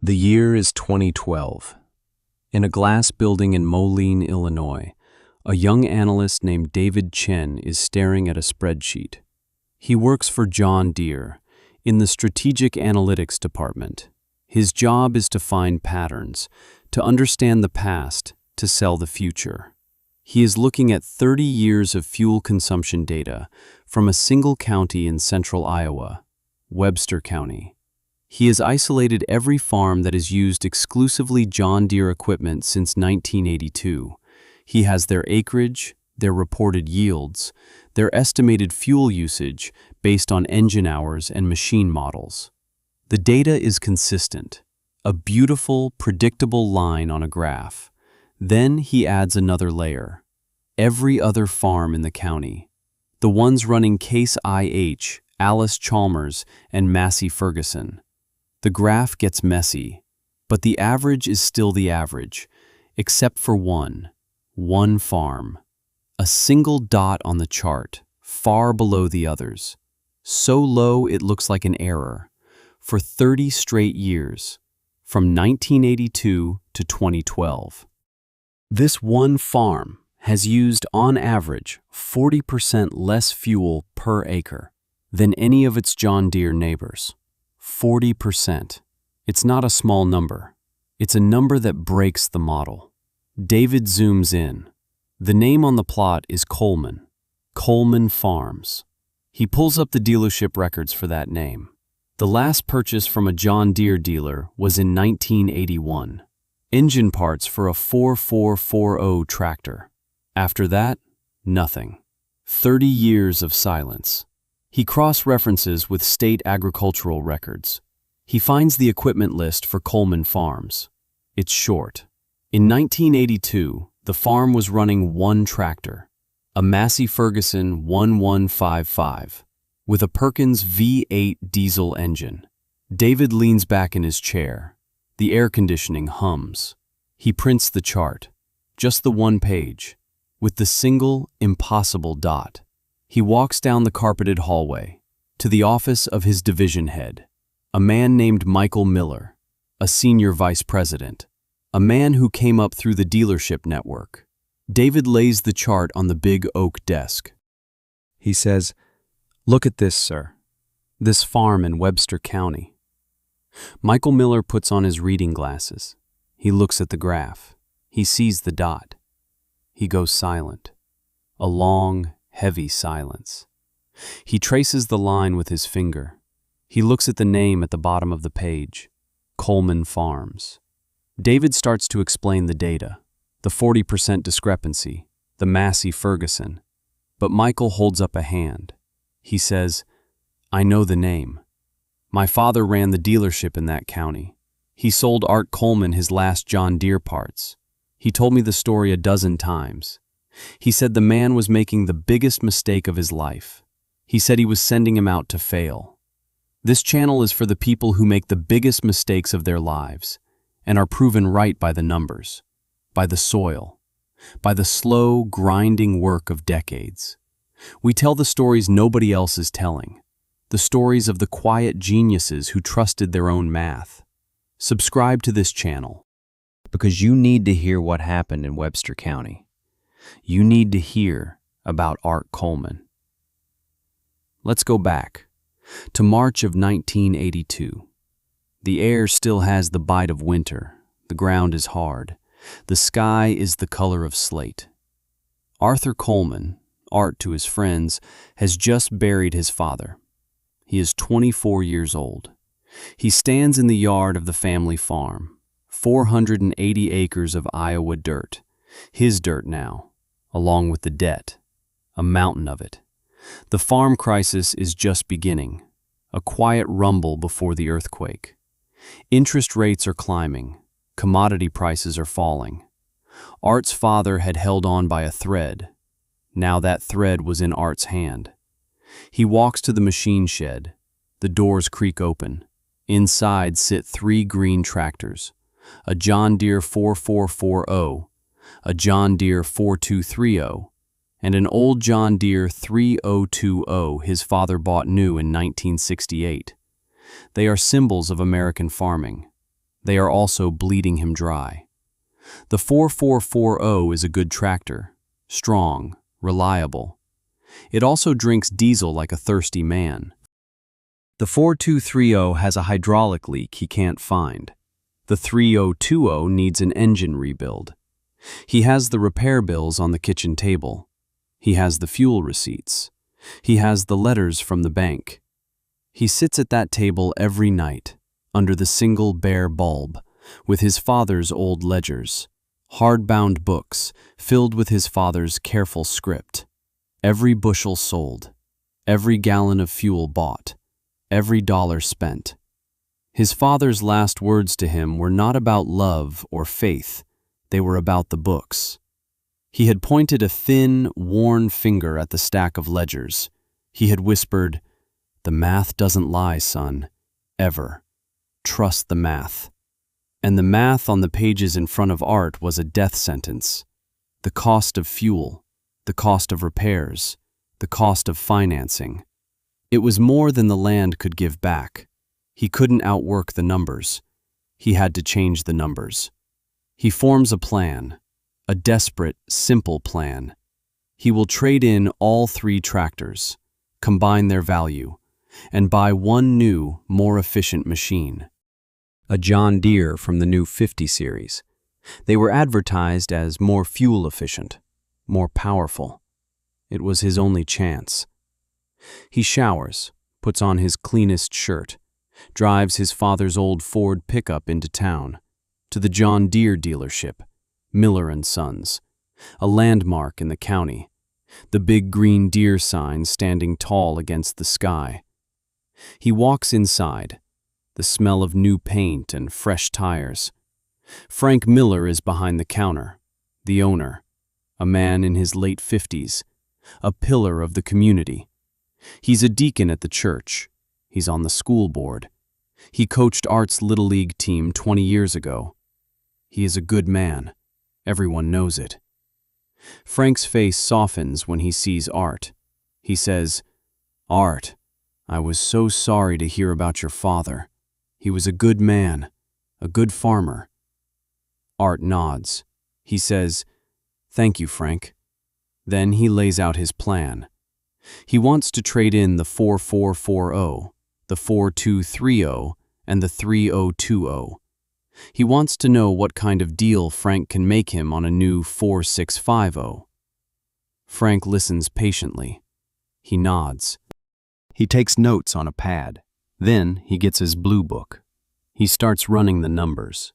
The year is 2012. In a glass building in Moline, Illinois, a young analyst named David Chen is staring at a spreadsheet. He works for John Deere in the Strategic Analytics Department. His job is to find patterns, to understand the past, to sell the future. He is looking at 30 years of fuel consumption data from a single county in central Iowa, Webster County. He has isolated every farm that has used exclusively John Deere equipment since 1982. He has their acreage, their reported yields, their estimated fuel usage based on engine hours and machine models. The data is consistent, a beautiful, predictable line on a graph. Then he adds another layer. Every other farm in the county. The ones running Case IH, Alice Chalmers, and Massey Ferguson. The graph gets messy, but the average is still the average, except for one farm. A single dot on the chart, far below the others. So low it looks like an error. For 30 straight years, from 1982 to 2012. This one farm has used, on average, 40% less fuel per acre than any of its John Deere neighbors. 40%. It's not a small number. It's a number that breaks the model. David zooms in. The name on the plot is Coleman. Coleman Farms. He pulls up the dealership records for that name. The last purchase from a John Deere dealer was in 1981. Engine parts for a 4440 tractor. After that, nothing. 30 years of silence. He cross-references with state agricultural records. He finds the equipment list for Coleman Farms. It's short. In 1982, the farm was running one tractor, a Massey Ferguson 1155, with a Perkins V8 diesel engine. David leans back in his chair. The air conditioning hums. He prints the chart, just the one page, with the single, impossible dot. He walks down the carpeted hallway, to the office of his division head, a man named Michael Miller, a senior vice president, a man who came up through the dealership network. David lays the chart on the big oak desk. He says, "Look at this, sir. This farm in Webster County." Michael Miller puts on his reading glasses. He looks at the graph. He sees the dot. He goes silent. A long, heavy silence. He traces the line with his finger. He looks at the name at the bottom of the page, Coleman Farms. David starts to explain the data, the 40% discrepancy, the Massey Ferguson. But Michael holds up a hand. He says, "I know the name. My father ran the dealership in that county. He sold Art Coleman his last John Deere parts. He told me the story a dozen times. He said the man was making the biggest mistake of his life. He said he was sending him out to fail. This channel is for the people who make the biggest mistakes of their lives and are proven right by the numbers, by the soil, by the slow, grinding work of decades. We tell the stories nobody else is telling, the stories of the quiet geniuses who trusted their own math. Subscribe to this channel because you need to hear what happened in Webster County. You need to hear about Art Coleman." Let's go back to March of 1982. The air still has the bite of winter. The ground is hard. The sky is the color of slate. Arthur Coleman, Art to his friends, has just buried his father. He is 24 years old. He stands in the yard of the family farm, 480 acres of Iowa dirt, his dirt now, along with the debt, a mountain of it. The farm crisis is just beginning, a quiet rumble before the earthquake. Interest rates are climbing, commodity prices are falling. Art's father had held on by a thread. Now that thread was in Art's hand. He walks to the machine shed. The doors creak open. Inside sit 3 green tractors, a John Deere 4440, a John Deere 4230, and an old John Deere 3020 his father bought new in 1968. They are symbols of American farming. They are also bleeding him dry. The 4440 is a good tractor, strong, reliable. It also drinks diesel like a thirsty man. The 4230 has a hydraulic leak he can't find. The 3020 needs an engine rebuild. He has the repair bills on the kitchen table. He has the fuel receipts. He has the letters from the bank. He sits at that table every night, under the single bare bulb, with his father's old ledgers, hard-bound books filled with his father's careful script. Every bushel sold, every gallon of fuel bought, every dollar spent. His father's last words to him were not about love or faith, they were about the books. He had pointed a thin, worn finger at the stack of ledgers. He had whispered, "The math doesn't lie, son, ever. Trust the math." And the math on the pages in front of Art was a death sentence. The cost of fuel, the cost of repairs, the cost of financing. It was more than the land could give back. He couldn't outwork the numbers. He had to change the numbers. He forms a plan, a desperate, simple plan. He will trade in all 3 tractors, combine their value, and buy one new, more efficient machine. A John Deere from the new 50 series. They were advertised as more fuel efficient, more powerful. It was his only chance. He showers, puts on his cleanest shirt, drives his father's old Ford pickup into town, to the John Deere dealership, Miller & Sons, a landmark in the county, the big green Deere sign standing tall against the sky. He walks inside, the smell of new paint and fresh tires. Frank Miller is behind the counter, the owner, a man in his late 50s, a pillar of the community. He's a deacon at the church. He's on the school board. He coached Art's Little League team 20 years ago. He is a good man. Everyone knows it. Frank's face softens when he sees Art. He says, "Art, I was so sorry to hear about your father. He was a good man, a good farmer." Art nods. He says, "Thank you, Frank." Then he lays out his plan. He wants to trade in the 4440, the 4230, and the 3020. He wants to know what kind of deal Frank can make him on a new 4650. Frank listens patiently. He nods. He takes notes on a pad. Then he gets his blue book. He starts running the numbers.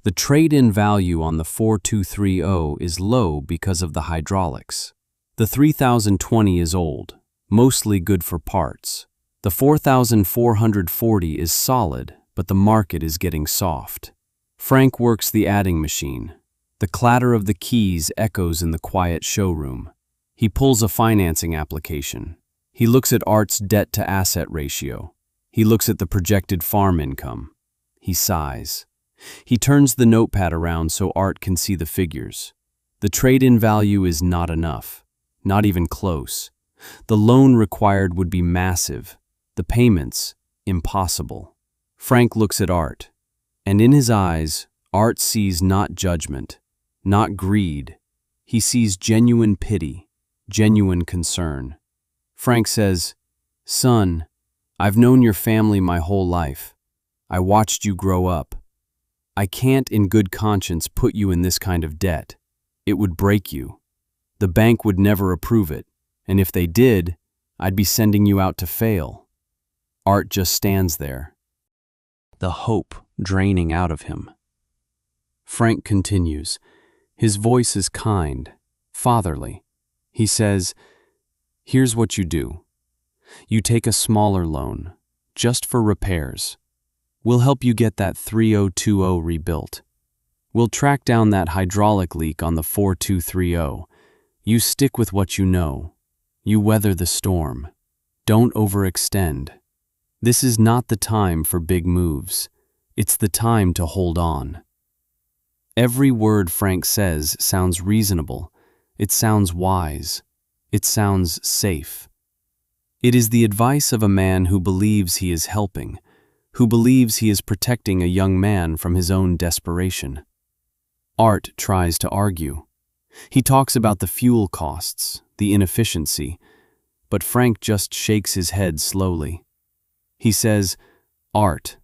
The trade-in value on the 4230 is low because of the hydraulics. The 3020 is old, mostly good for parts. The 4440 is solid, but the market is getting soft. Frank works the adding machine. The clatter of the keys echoes in the quiet showroom. He pulls a financing application. He looks at Art's debt-to-asset ratio. He looks at the projected farm income. He sighs. He turns the notepad around so Art can see the figures. The trade-in value is not enough, not even close. The loan required would be massive. The payments, impossible. Frank looks at Art, and in his eyes, Art sees not judgment, not greed. He sees genuine pity, genuine concern. Frank says, "Son, I've known your family my whole life. I watched you grow up. I can't in good conscience put you in this kind of debt. It would break you. The bank would never approve it, and if they did, I'd be sending you out to fail." Art just stands there, the hope draining out of him. Frank continues. His voice is kind, fatherly. He says, "Here's what you do. You take a smaller loan, just for repairs. We'll help you get that 3020 rebuilt. We'll track down that hydraulic leak on the 4230. You stick with what you know. You weather the storm. Don't overextend. This is not the time for big moves. It's the time to hold on." Every word Frank says sounds reasonable. It sounds wise. It sounds safe. It is the advice of a man who believes he is helping, who believes he is protecting a young man from his own desperation. Art tries to argue. He talks about the fuel costs, the inefficiency, but Frank just shakes his head slowly. He says, "Art,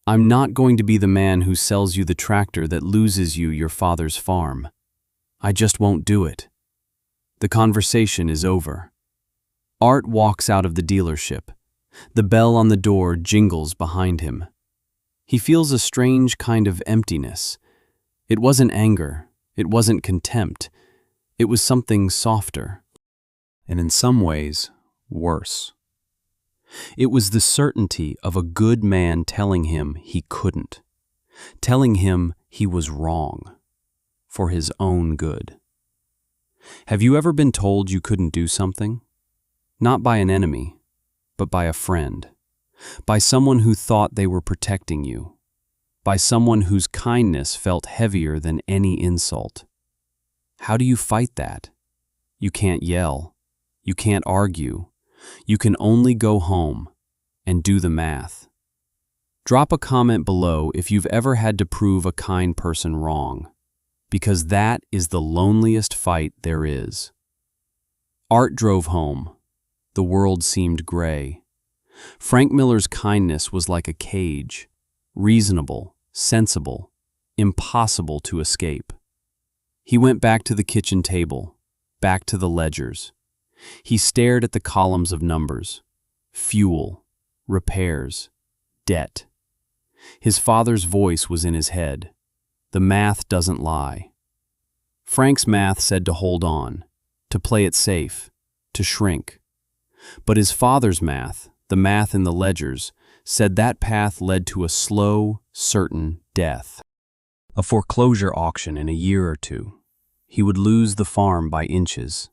I'm not going to be the man who sells you the tractor that loses you your father's farm. I just won't do it." The conversation is over. Art walks out of the dealership. The bell on the door jingles behind him. He feels a strange kind of emptiness. It wasn't anger. It wasn't contempt. It was something softer, and in some ways, worse. It was the certainty of a good man telling him he couldn't, telling him he was wrong, for his own good. Have you ever been told you couldn't do something? Not by an enemy, but by a friend, by someone who thought they were protecting you, by someone whose kindness felt heavier than any insult. How do you fight that? You can't yell. You can't argue. You can only go home and do the math. Drop a comment below if you've ever had to prove a kind person wrong, because that is the loneliest fight there is. Art drove home. The world seemed gray. Frank Miller's kindness was like a cage, reasonable, sensible, impossible to escape. He went back to the kitchen table, back to the ledgers. He stared at the columns of numbers: fuel, repairs, debt. His father's voice was in his head. The math doesn't lie. Frank's math said to hold on, to play it safe, to shrink. But his father's math, the math in the ledgers, said that path led to a slow, certain death. A foreclosure auction in a year or two. He would lose the farm by inches.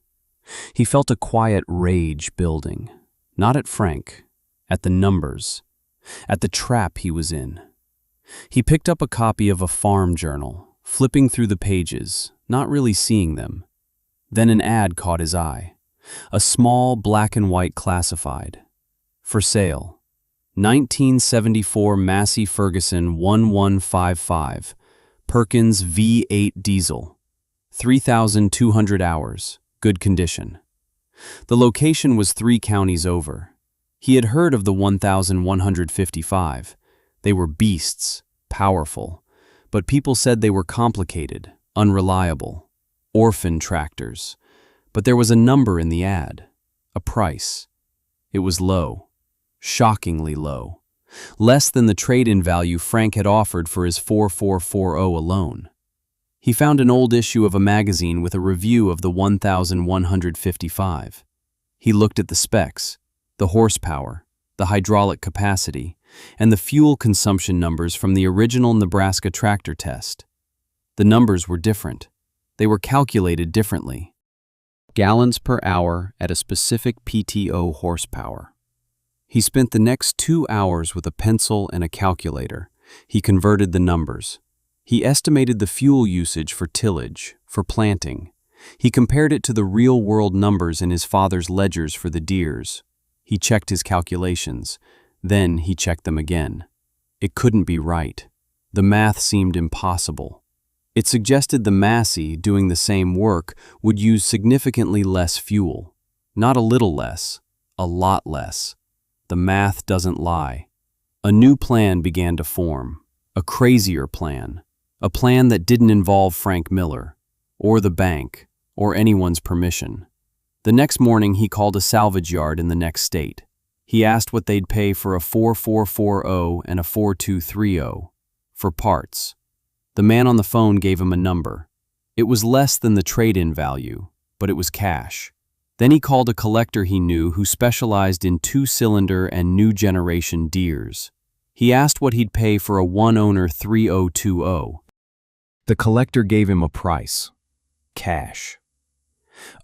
He felt a quiet rage building, not at Frank, at the numbers, at the trap he was in. He picked up a copy of a farm journal, flipping through the pages, not really seeing them. Then an ad caught his eye. A small black and white classified. For sale. 1974 Massey Ferguson 1155. Perkins V8 diesel. 3,200 hours. Good condition. The location was 3 counties over. He had heard of the 1155. They were beasts, powerful, but people said they were complicated, unreliable, orphan tractors. But there was a number in the ad, a price. It was low, shockingly low, less than the trade-in value Frank had offered for his 4440 alone. He found an old issue of a magazine with a review of the 1155. He looked at the specs, the horsepower, the hydraulic capacity, and the fuel consumption numbers from the original Nebraska tractor test. The numbers were different. They were calculated differently. Gallons per hour at a specific PTO horsepower. He spent the next 2 hours with a pencil and a calculator. He converted the numbers. He estimated the fuel usage for tillage, for planting. He compared it to the real-world numbers in his father's ledgers for the Deeres. He checked his calculations. Then he checked them again. It couldn't be right. The math seemed impossible. It suggested the Massey, doing the same work, would use significantly less fuel. Not a little less, a lot less. The math doesn't lie. A new plan began to form, a crazier plan, a plan that didn't involve Frank Miller, or the bank, or anyone's permission. The next morning he called a salvage yard in the next state. He asked what they'd pay for a 4440 and a 4230, for parts. The man on the phone gave him a number. It was less than the trade-in value, but it was cash. Then he called a collector he knew who specialized in 2-cylinder and new generation Deeres. He asked what he'd pay for a one-owner 3020. The collector gave him a price. Cash.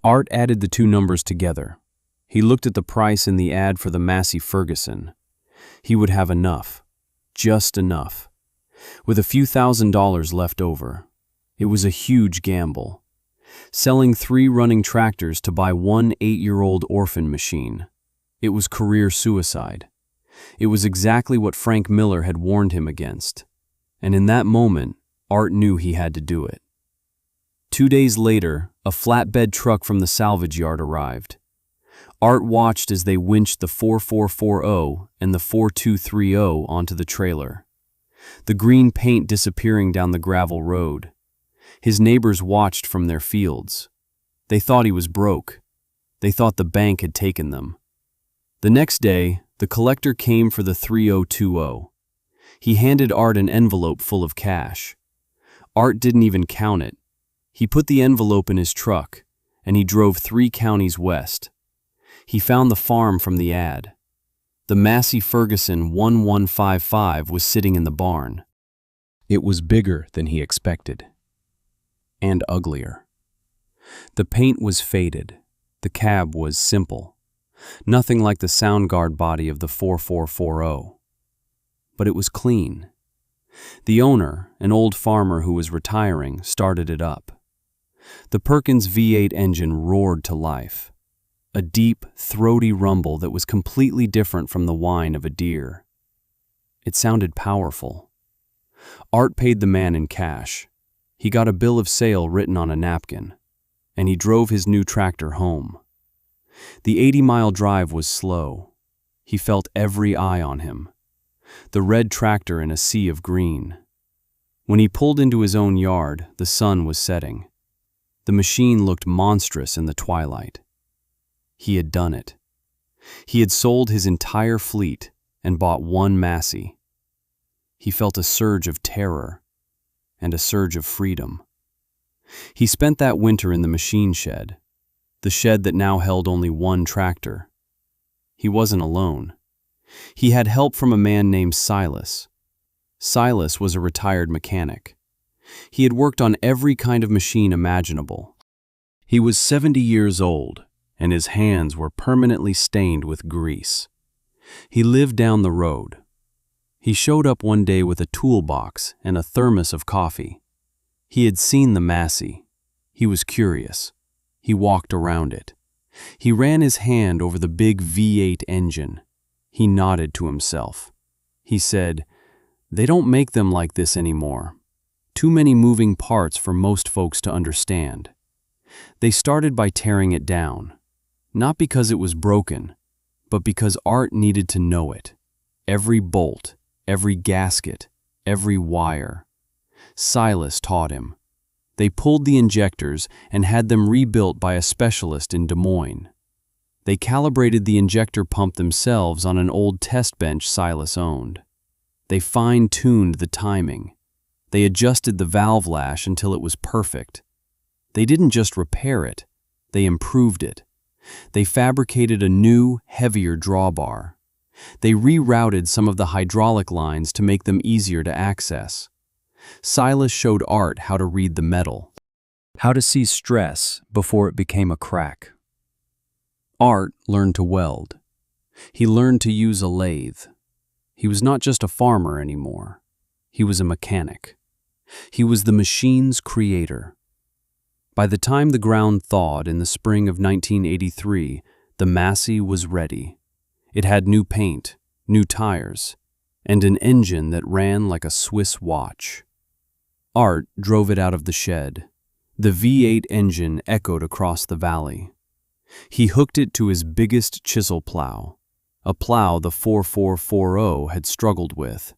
Art added the two numbers together. He looked at the price in the ad for the Massey Ferguson. He would have enough. Just enough. With a few $1,000s left over. It was a huge gamble. Selling 3 running tractors to buy one 8-year-old orphan machine. It was career suicide. It was exactly what Frank Miller had warned him against. And in that moment, Art knew he had to do it. 2 days later, a flatbed truck from the salvage yard arrived. Art watched as they winched the 4440 and the 4230 onto the trailer, the green paint disappearing down the gravel road. His neighbors watched from their fields. They thought he was broke. They thought the bank had taken them. The next day, the collector came for the 3020. He handed Art an envelope full of cash. Art didn't even count it. He put the envelope in his truck, and he drove 3 counties west. He found the farm from the ad. The Massey Ferguson 1155 was sitting in the barn. It was bigger than he expected. And uglier. The paint was faded. The cab was simple. Nothing like the Soundguard body of the 4440. But it was clean. The owner, an old farmer who was retiring, started it up. The Perkins V8 engine roared to life. A deep, throaty rumble that was completely different from the whine of a Deere. It sounded powerful. Art paid the man in cash. He got a bill of sale written on a napkin, and he drove his new tractor home. The 80-mile drive was slow. He felt every eye on him. The red tractor in a sea of green. When he pulled into his own yard, the sun was setting. The machine looked monstrous in the twilight. He had done it. He had sold his entire fleet and bought one Massey. He felt a surge of terror and a surge of freedom. He spent that winter in the machine shed, the shed that now held only one tractor. He wasn't alone. He had help from a man named Silas. Silas was a retired mechanic. He had worked on every kind of machine imaginable. He was 70 years old, and his hands were permanently stained with grease. He lived down the road. He showed up one day with a toolbox and a thermos of coffee. He had seen the Massey. He was curious. He walked around it. He ran his hand over the big V8 engine. He nodded to himself. He said, "They don't make them like this anymore. Too many moving parts for most folks to understand." They started by tearing it down, not because it was broken, but because Art needed to know it. Every bolt, every gasket, every wire. Silas taught him. They pulled the injectors and had them rebuilt by a specialist in Des Moines. They calibrated the injector pump themselves on an old test bench Silas owned. They fine-tuned the timing. They adjusted the valve lash until it was perfect. They didn't just repair it, they improved it. They fabricated a new, heavier drawbar. They rerouted some of the hydraulic lines to make them easier to access. Silas showed Art how to read the metal, how to see stress before it became a crack. Art learned to weld. He learned to use a lathe. He was not just a farmer anymore. He was a mechanic. He was the machine's creator. By the time the ground thawed in the spring of 1983, the Massey was ready. It had new paint, new tires, and an engine that ran like a Swiss watch. Art drove it out of the shed. The V8 engine echoed across the valley. He hooked it to his biggest chisel plow, a plow the 4440 had struggled with.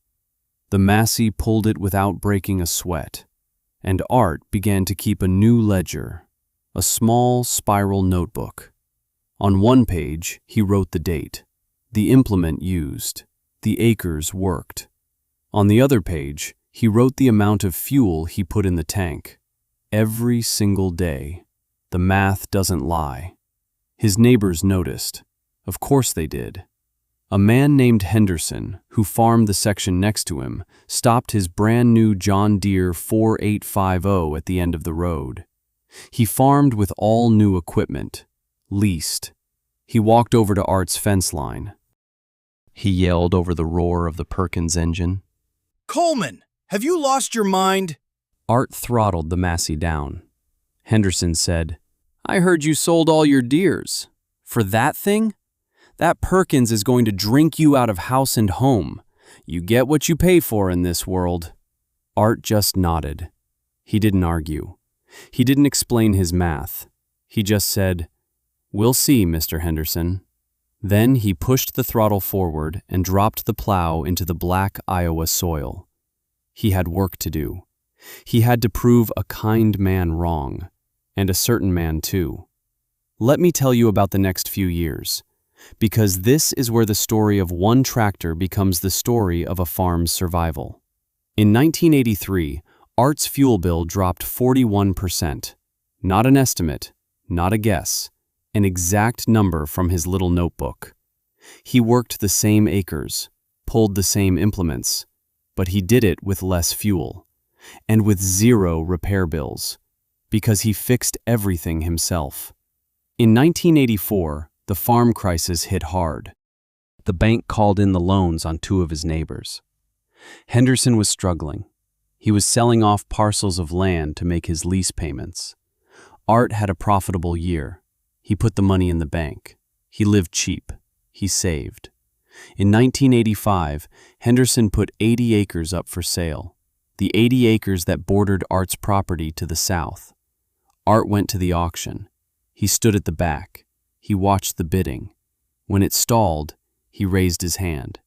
The Massey pulled it without breaking a sweat, and Art began to keep a new ledger, a small spiral notebook. On one page, he wrote the date, the implement used, the acres worked. On the other page, he wrote the amount of fuel he put in the tank. Every single day. The math doesn't lie. His neighbors noticed. Of course they did. A man named Henderson, who farmed the section next to him, stopped his brand new John Deere 4850 at the end of the road. He farmed with all new equipment, leased. He walked over to Art's fence line. He yelled over the roar of the Perkins engine. "Coleman, have you lost your mind?" Art throttled the Massey down. Henderson said, "I heard you sold all your Deeres. For that thing? That Perkins is going to drink you out of house and home. You get what you pay for in this world." Art just nodded. He didn't argue. He didn't explain his math. He just said, "We'll see, Mr. Henderson." Then he pushed the throttle forward and dropped the plow into the black Iowa soil. He had work to do. He had to prove a kind man wrong, and a certain man too. Let me tell you about the next few years, because this is where the story of one tractor becomes the story of a farm's survival. In 1983, Art's fuel bill dropped 41%. Not an estimate, not a guess, an exact number from his little notebook. He worked the same acres, pulled the same implements, but he did it with less fuel, and with 0 repair bills, because he fixed everything himself. In 1984, the farm crisis hit hard. The bank called in the loans on 2 of his neighbors. Henderson was struggling. He was selling off parcels of land to make his lease payments. Art had a profitable year. He put the money in the bank. He lived cheap. He saved. In 1985, Henderson put 80 acres up for sale, the 80 acres that bordered Art's property to the south. Art went to the auction. He stood at the back. He watched the bidding. When it stalled, he raised his hand.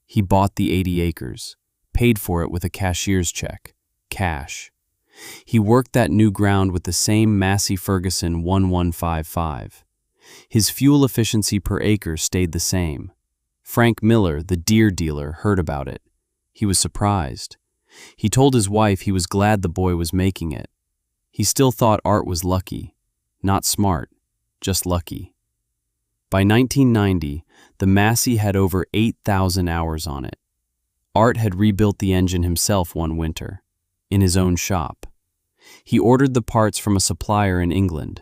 He bought the 80 acres, paid for it with a cashier's check, cash. He worked that new ground with the same Massey Ferguson 1155. His fuel efficiency per acre stayed the same. Frank Miller, the Deere dealer, heard about it. He was surprised. He told his wife he was glad the boy was making it. He still thought Art was lucky. Not smart, just lucky. By 1990, the Massey had over 8,000 hours on it. Art had rebuilt the engine himself one winter, in his own shop. He ordered the parts from a supplier in England.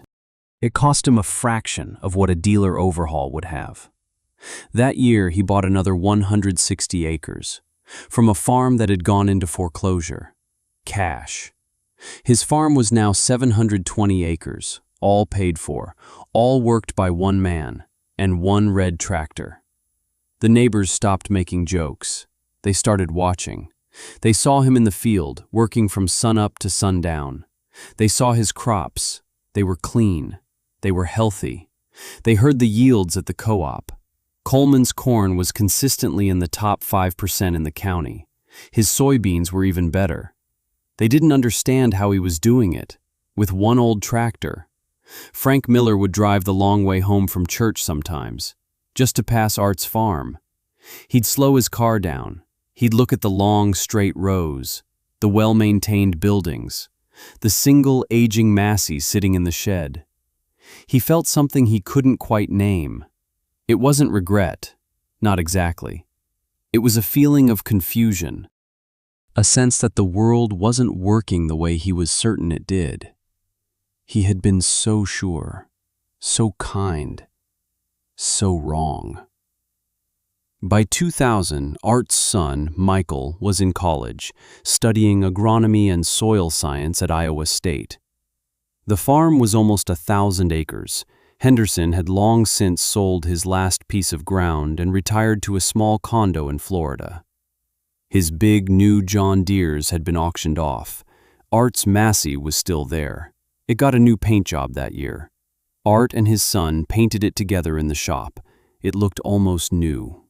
It cost him a fraction of what a dealer overhaul would have. That year, he bought another 160 acres, from a farm that had gone into foreclosure. Cash. His farm was now 720 acres, all paid for, all worked by one man, and one red tractor. The neighbors stopped making jokes. They started watching. They saw him in the field, working from sunup to sundown. They saw his crops. They were clean. They were healthy. They heard the yields at the co-op. Coleman's corn was consistently in the top 5% in the county. His soybeans were even better. They didn't understand how he was doing it, with one old tractor. Frank Miller would drive the long way home from church sometimes, just to pass Art's farm. He'd slow his car down. He'd look at the long, straight rows, the well-maintained buildings, the single aging Massey sitting in the shed. He felt something he couldn't quite name. It wasn't regret, not exactly. It was a feeling of confusion, a sense that the world wasn't working the way he was certain it did. He had been so sure, so kind, so wrong. By 2000, Art's son, Michael, was in college, studying agronomy and soil science at Iowa State. The farm was almost 1,000 acres. Henderson had long since sold his last piece of ground and retired to a small condo in Florida. His big new John Deeres had been auctioned off. Art's Massey was still there. It got a new paint job that year. Art and his son painted it together in the shop. It looked almost new.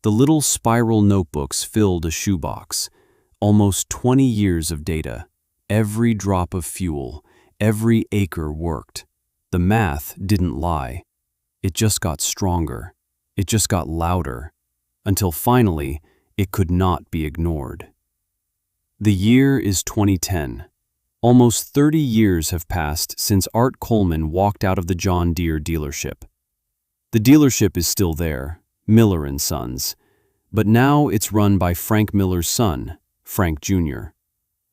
The little spiral notebooks filled a shoebox. Almost 20 years of data. Every drop of fuel, every acre worked. The math didn't lie. It just got stronger. It just got louder. Until finally, it could not be ignored. The year is 2010. Almost 30 years have passed since Art Coleman walked out of the John Deere dealership. The dealership is still there, Miller & Sons, but now it's run by Frank Miller's son, Frank Jr.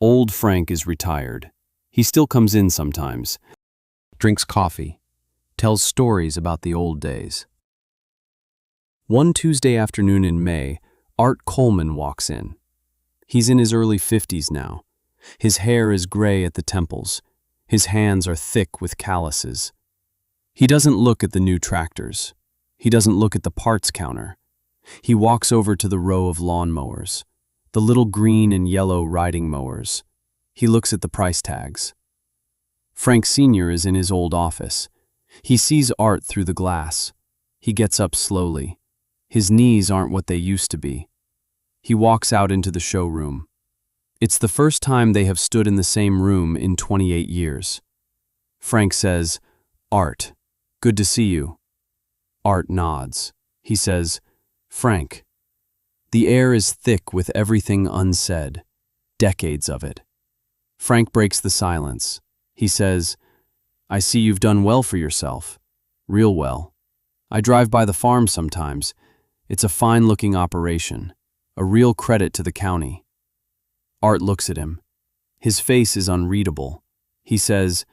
Old Frank is retired. He still comes in sometimes, drinks coffee, tells stories about the old days. One Tuesday afternoon in May, Art Coleman walks in. He's in his early 50s now. His hair is gray at the temples. His hands are thick with calluses. He doesn't look at the new tractors. He doesn't look at the parts counter. He walks over to the row of lawnmowers, the little green and yellow riding mowers. He looks at the price tags. Frank Sr. is in his old office. He sees Art through the glass. He gets up slowly. His knees aren't what they used to be. He walks out into the showroom. It's the first time they have stood in the same room in 28 years. Frank says, "Art, good to see you." Art nods. He says, "Frank." The air is thick with everything unsaid, decades of it. Frank breaks the silence. He says, "I see you've done well for yourself. Real well. I drive by the farm sometimes. It's a fine-looking operation, a real credit to the county." Art looks at him. His face is unreadable. He says,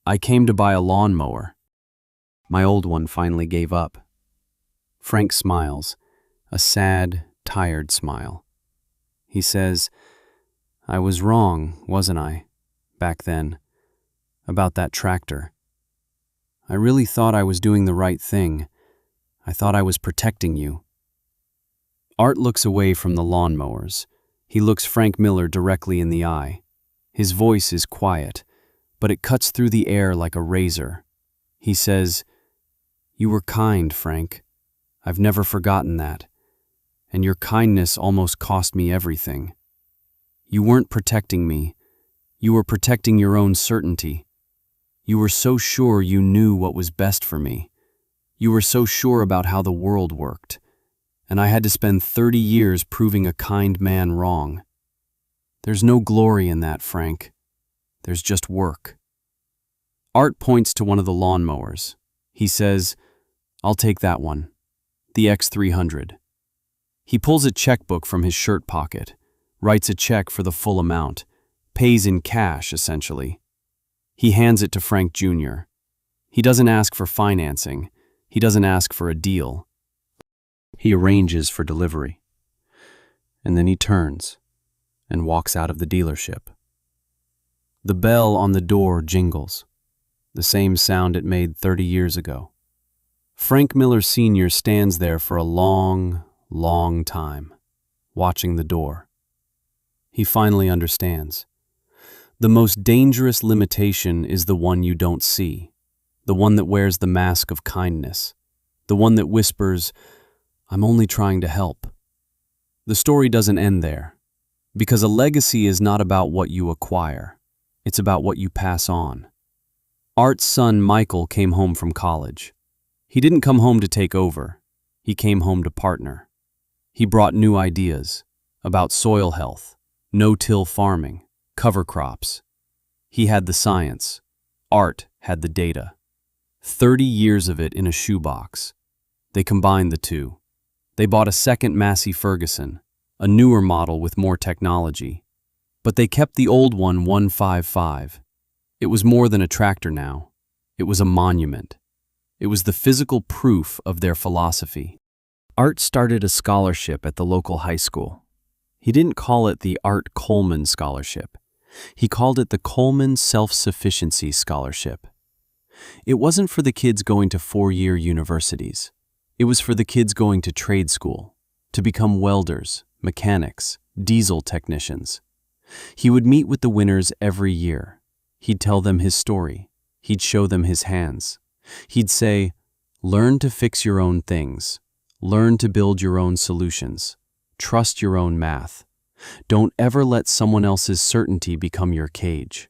"I came to buy a lawnmower. My old one finally gave up." Frank smiles, a sad, tired smile. He says, "I was wrong, wasn't I, back then, about that tractor. I really thought I was doing the right thing. I thought I was protecting you." Art looks away from the lawnmowers. He looks Frank Miller directly in the eye. His voice is quiet, but it cuts through the air like a razor. He says, "You were kind, Frank. I've never forgotten that. And your kindness almost cost me everything. You weren't protecting me. You were protecting your own certainty. You were so sure you knew what was best for me. You were so sure about how the world worked. And I had to spend 30 years proving a kind man wrong. There's no glory in that, Frank. There's just work." Art points to one of the lawnmowers. He says, "I'll take that one, the X300. He pulls a checkbook from his shirt pocket, writes a check for the full amount, pays in cash, essentially. He hands it to Frank Jr. He doesn't ask for financing. He doesn't ask for a deal. He arranges for delivery. And then he turns and walks out of the dealership. The bell on the door jingles, the same sound it made 30 years ago. Frank Miller Sr. stands there for a long, long time, watching the door. He finally understands. The most dangerous limitation is the one you don't see, the one that wears the mask of kindness, the one that whispers, "I'm only trying to help." The story doesn't end there, because a legacy is not about what you acquire. It's about what you pass on. Art's son Michael came home from college. He didn't come home to take over. He came home to partner. He brought new ideas about soil health, no-till farming, cover crops. He had the science. Art had the data. 30 years of it in a shoebox. They combined the two. They bought a second Massey Ferguson, a newer model with more technology. But they kept the old one 155. It was more than a tractor now. It was a monument. It was the physical proof of their philosophy. Art started a scholarship at the local high school. He didn't call it the Art Coleman Scholarship. He called it the Coleman Self-Sufficiency Scholarship. It wasn't for the kids going to four-year universities. It was for the kids going to trade school, to become welders, mechanics, diesel technicians. He would meet with the winners every year. He'd tell them his story. He'd show them his hands. He'd say, "Learn to fix your own things. Learn to build your own solutions. Trust your own math. Don't ever let someone else's certainty become your cage."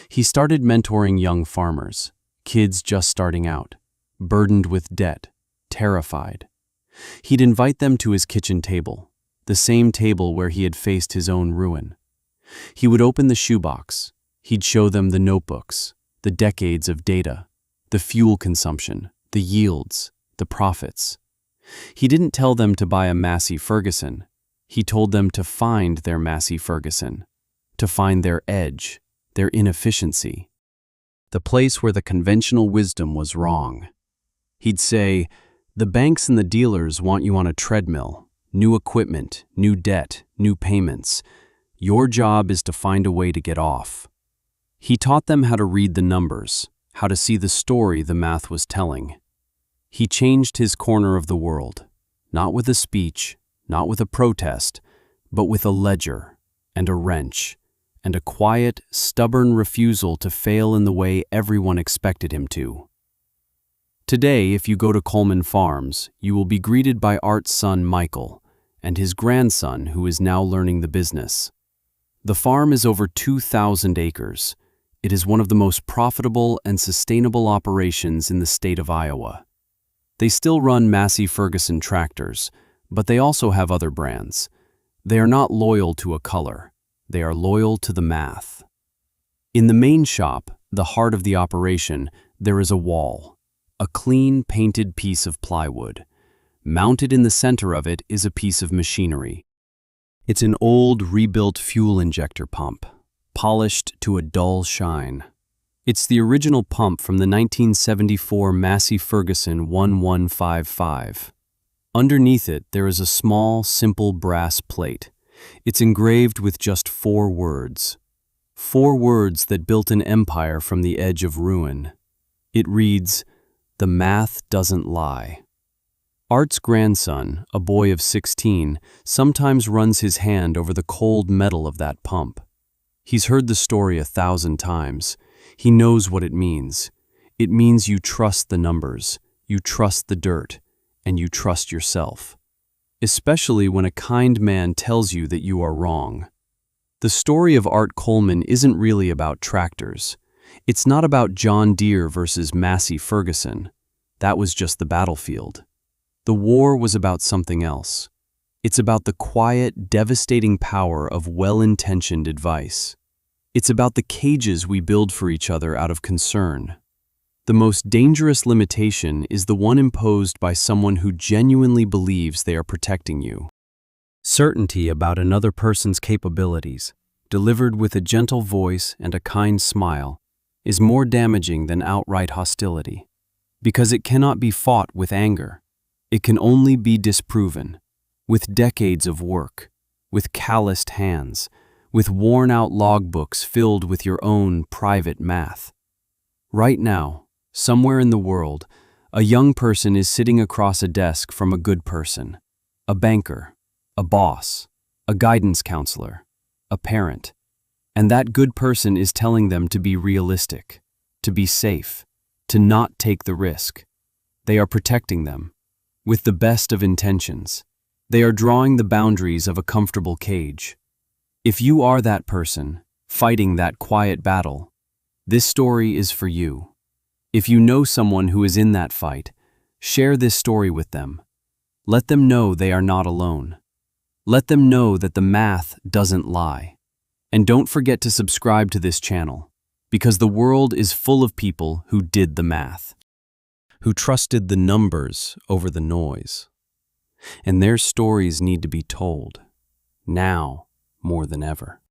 He started mentoring young farmers, kids just starting out, burdened with debt, terrified. He'd invite them to his kitchen table, the same table where he had faced his own ruin. He would open the shoebox. He'd show them the notebooks, the decades of data, the fuel consumption, the yields, the profits. He didn't tell them to buy a Massey Ferguson. He told them to find their Massey Ferguson, to find their edge, their inefficiency, the place where the conventional wisdom was wrong. He'd say, "The banks and the dealers want you on a treadmill, new equipment, new debt, new payments. Your job is to find a way to get off." He taught them how to read the numbers, how to see the story the math was telling. He changed his corner of the world, not with a speech, not with a protest, but with a ledger and a wrench and a quiet, stubborn refusal to fail in the way everyone expected him to. Today, if you go to Coleman Farms, you will be greeted by Art's son Michael and his grandson, who is now learning the business. The farm is over 2,000 acres. It is one of the most profitable and sustainable operations in the state of Iowa. They still run Massey Ferguson tractors, but they also have other brands. They are not loyal to a color. They are loyal to the math. In the main shop, the heart of the operation, there is a wall, a clean painted piece of plywood. Mounted in the center of it is a piece of machinery. It's an old, rebuilt fuel injector pump, polished to a dull shine. It's the original pump from the 1974 Massey Ferguson 1155. Underneath it, there is a small, simple brass plate. It's engraved with just 4 words. 4 words that built an empire from the edge of ruin. It reads, "The math doesn't lie." Art's grandson, a boy of 16, sometimes runs his hand over the cold metal of that pump. He's heard the story 1,000 times. He knows what it means. It means you trust the numbers, you trust the dirt, and you trust yourself. Especially when a kind man tells you that you are wrong. The story of Art Coleman isn't really about tractors. It's not about John Deere versus Massey Ferguson. That was just the battlefield. The war was about something else. It's about the quiet, devastating power of well-intentioned advice. It's about the cages we build for each other out of concern. The most dangerous limitation is the one imposed by someone who genuinely believes they are protecting you. Certainty about another person's capabilities, delivered with a gentle voice and a kind smile, is more damaging than outright hostility, because it cannot be fought with anger. It can only be disproven, with decades of work, with calloused hands, with worn-out logbooks filled with your own private math. Right now, somewhere in the world, a young person is sitting across a desk from a good person, a banker, a boss, a guidance counselor, a parent, and that good person is telling them to be realistic, to be safe, to not take the risk. They are protecting them, with the best of intentions. They are drawing the boundaries of a comfortable cage. If you are that person, fighting that quiet battle, this story is for you. If you know someone who is in that fight, share this story with them. Let them know they are not alone. Let them know that the math doesn't lie. And don't forget to subscribe to this channel, because the world is full of people who did the math, who trusted the numbers over the noise. And their stories need to be told, now more than ever.